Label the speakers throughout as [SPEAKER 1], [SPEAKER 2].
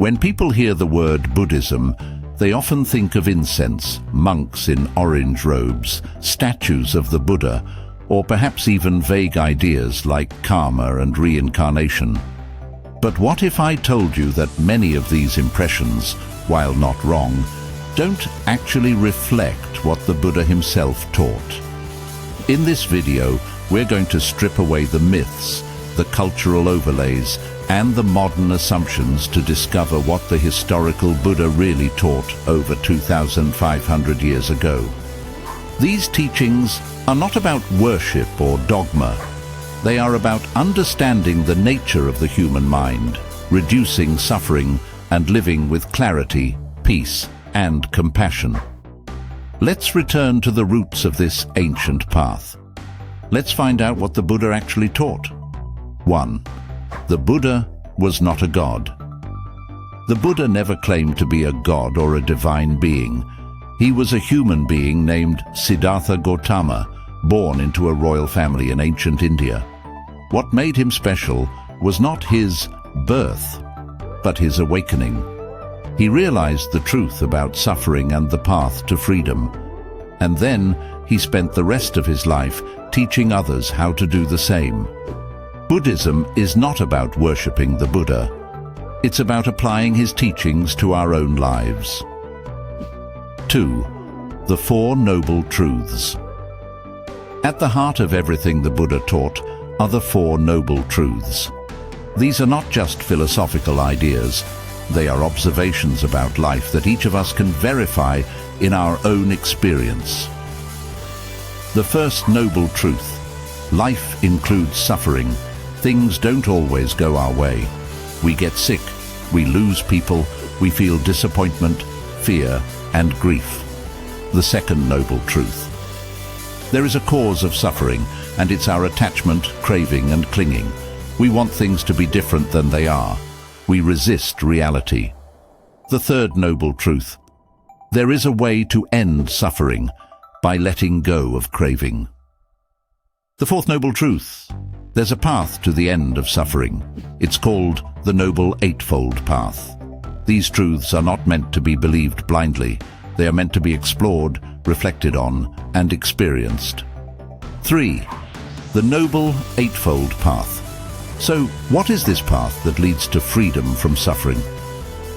[SPEAKER 1] When people hear the word Buddhism, they often think of incense, monks in orange robes, statues of the Buddha, or perhaps even vague ideas like karma and reincarnation. But what if I told you that many of these impressions, while not wrong, don't actually reflect what the Buddha himself taught? In this video, we're going to strip away the myths, the cultural overlays, and the modern assumptions to discover what the historical Buddha really taught over 2,500 years ago. These teachings are not about worship or dogma. They are about understanding the nature of the human mind, reducing suffering, and living with clarity, peace, and compassion. Let's return to the roots of this ancient path. Let's find out what the Buddha actually taught. 1. The Buddha was not a god. The Buddha never claimed to be a god or a divine being. He was a human being named Siddhartha Gautama, born into a royal family in ancient India. What made him special was not his birth, but his awakening. He realized the truth about suffering and the path to freedom. And then he spent the rest of his life teaching others how to do the same. Buddhism is not about worshipping the Buddha. It's about applying his teachings to our own lives. 2. The Four Noble Truths. At the heart of everything the Buddha taught are the Four Noble Truths. These are not just philosophical ideas. They are observations about life that each of us can verify in our own experience. The first noble truth: life includes suffering. Things don't always go our way. We get sick, we lose people, we feel disappointment, fear, and grief. The second noble truth: there is a cause of suffering, and it's our attachment, craving, and clinging. We want things to be different than they are. We resist reality. The third noble truth: there is a way to end suffering by letting go of craving. The fourth noble truth: there's a path to the end of suffering. It's called the Noble Eightfold Path. These truths are not meant to be believed blindly. They are meant to be explored, reflected on, and experienced. 3. The Noble Eightfold Path. So, what is this path that leads to freedom from suffering?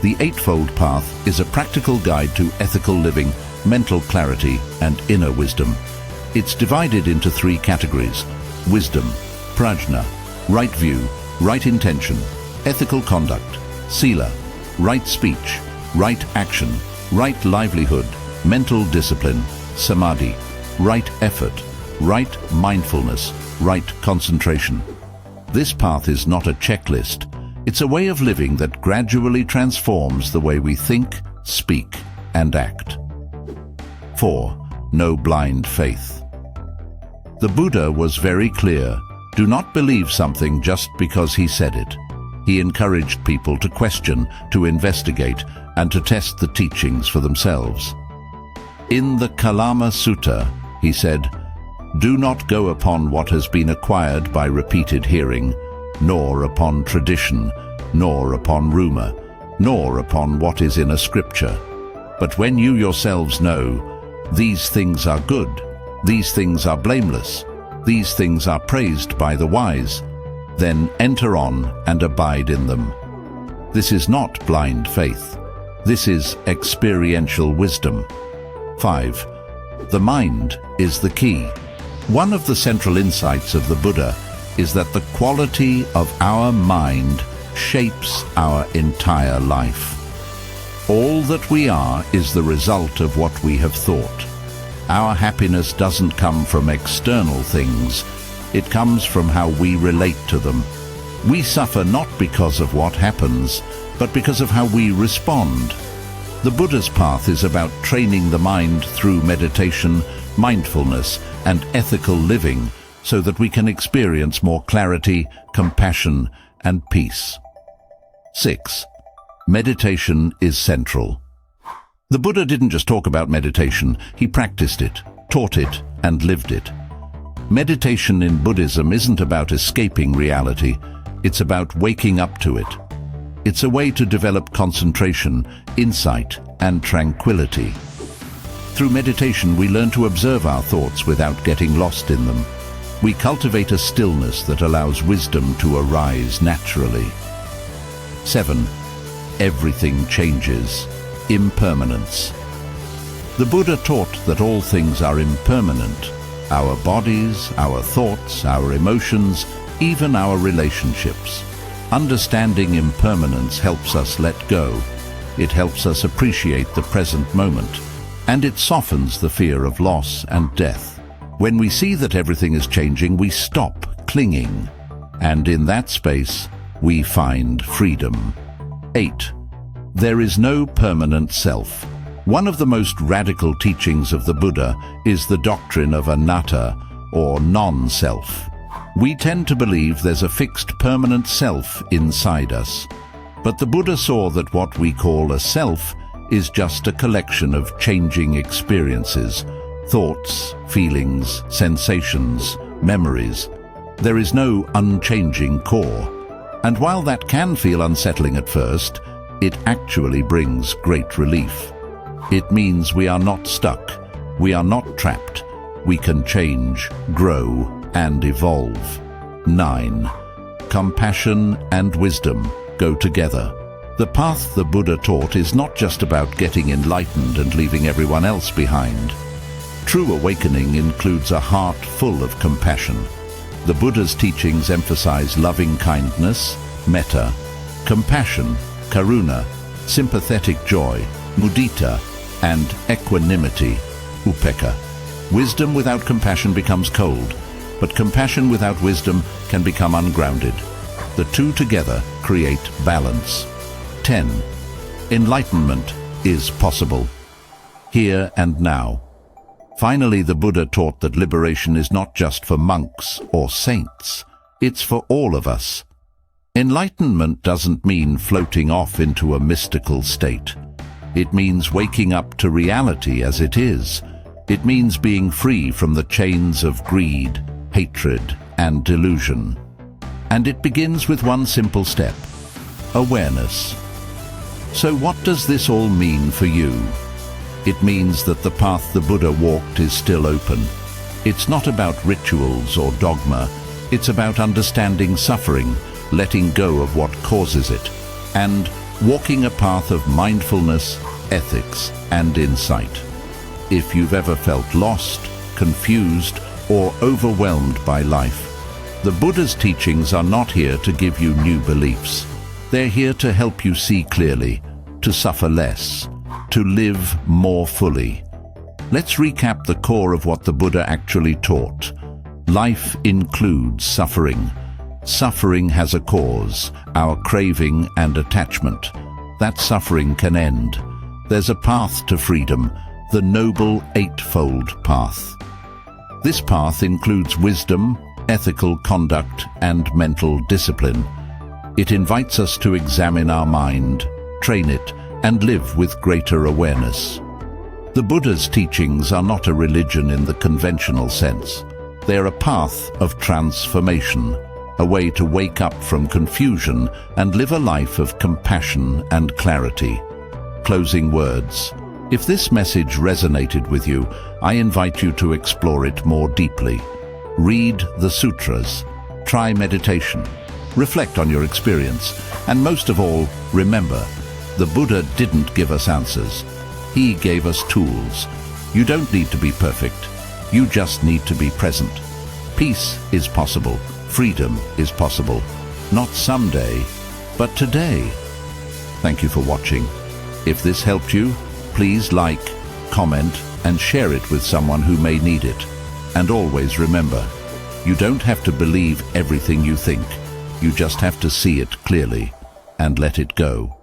[SPEAKER 1] The Eightfold Path is a practical guide to ethical living, mental clarity, and inner wisdom. It's divided into 3 categories: wisdom, prajna, right view, right intention; ethical conduct, sila, right speech, right action; right livelihood, mental discipline, samadhi; right effort, right mindfulness, right concentration. This path is not a checklist. It's a way of living that gradually transforms the way we think, speak, and act. 4. No blind faith. The Buddha was very clear. Do not believe something just because he said it. He encouraged people to question, to investigate, and to test the teachings for themselves. In the Kalama Sutta, he said, "Do not go upon what has been acquired by repeated hearing, nor upon tradition, nor upon rumor, nor upon what is in a scripture. But when you yourselves know, these things are good, these things are blameless, these things are praised by the wise, then enter on and abide in them." This is not blind faith. This is experiential wisdom. 5. The mind is the key. One of the central insights of the Buddha is that the quality of our mind shapes our entire life. All that we are is the result of what we have thought. Our happiness doesn't come from external things. It comes from how we relate to them. We suffer not because of what happens, but because of how we respond. The Buddha's path is about training the mind through meditation, mindfulness, and ethical living so that we can experience more clarity, compassion, and peace. 6. Meditation is central. The Buddha didn't just talk about meditation, he practiced it, taught it, and lived it. Meditation in Buddhism isn't about escaping reality, it's about waking up to it. It's a way to develop concentration, insight, and tranquility. Through meditation, we learn to observe our thoughts without getting lost in them. We cultivate a stillness that allows wisdom to arise naturally. 7. Everything changes. Impermanence. The Buddha taught that all things are impermanent. Our bodies, our thoughts, our emotions, even our relationships. Understanding impermanence helps us let go. It helps us appreciate the present moment, and it softens the fear of loss and death. When we see that everything is changing, we stop clinging, and in that space, we find freedom. 8. There is no permanent self. One of the most radical teachings of the Buddha is the doctrine of anatta, or non-self. We tend to believe there's a fixed permanent self inside us. But the Buddha saw that what we call a self is just a collection of changing experiences, thoughts, feelings, sensations, memories. There is no unchanging core. And while that can feel unsettling at first, it actually brings great relief. It means we are not stuck, we are not trapped. We can change, grow, and evolve. 9. Compassion and wisdom go together. The path the Buddha taught is not just about getting enlightened and leaving everyone else behind. True awakening includes a heart full of compassion. The Buddha's teachings emphasize loving kindness, metta, compassion, karuna, sympathetic joy, mudita, and equanimity, upekkha. Wisdom without compassion becomes cold, but compassion without wisdom can become ungrounded. The two together create balance. 10. Enlightenment is possible, here and now. Finally, the Buddha taught that liberation is not just for monks or saints, it's for all of us. Enlightenment doesn't mean floating off into a mystical state. It means waking up to reality as it is. It means being free from the chains of greed, hatred, and delusion. And it begins with one simple step: awareness. So what does this all mean for you? It means that the path the Buddha walked is still open. It's not about rituals or dogma. It's about understanding suffering, letting go of what causes it, and walking a path of mindfulness, ethics, and insight. If you've ever felt lost, confused, or overwhelmed by life, the Buddha's teachings are not here to give you new beliefs. They're here to help you see clearly, to suffer less, to live more fully. Let's recap the core of what the Buddha actually taught. Life includes suffering. Suffering has a cause, our craving and attachment. That suffering can end. There's a path to freedom, the noble Eightfold path. This path includes wisdom, ethical conduct, and mental discipline. It invites us to examine our mind, train it, and live with greater awareness. The Buddha's teachings are not a religion in the conventional sense. They're a path of transformation, a way to wake up from confusion and live a life of compassion and clarity. Closing words. If this message resonated with you, I invite you to explore it more deeply. Read the sutras, try meditation, reflect on your experience, and most of all, remember, the Buddha didn't give us answers. He gave us tools. You don't need to be perfect. You just need to be present. Peace is possible. Freedom is possible. Not someday, but today. Thank you for watching. If this helped you, please like, comment, and share it with someone who may need it. And always remember, you don't have to believe everything you think. You just have to see it clearly and let it go.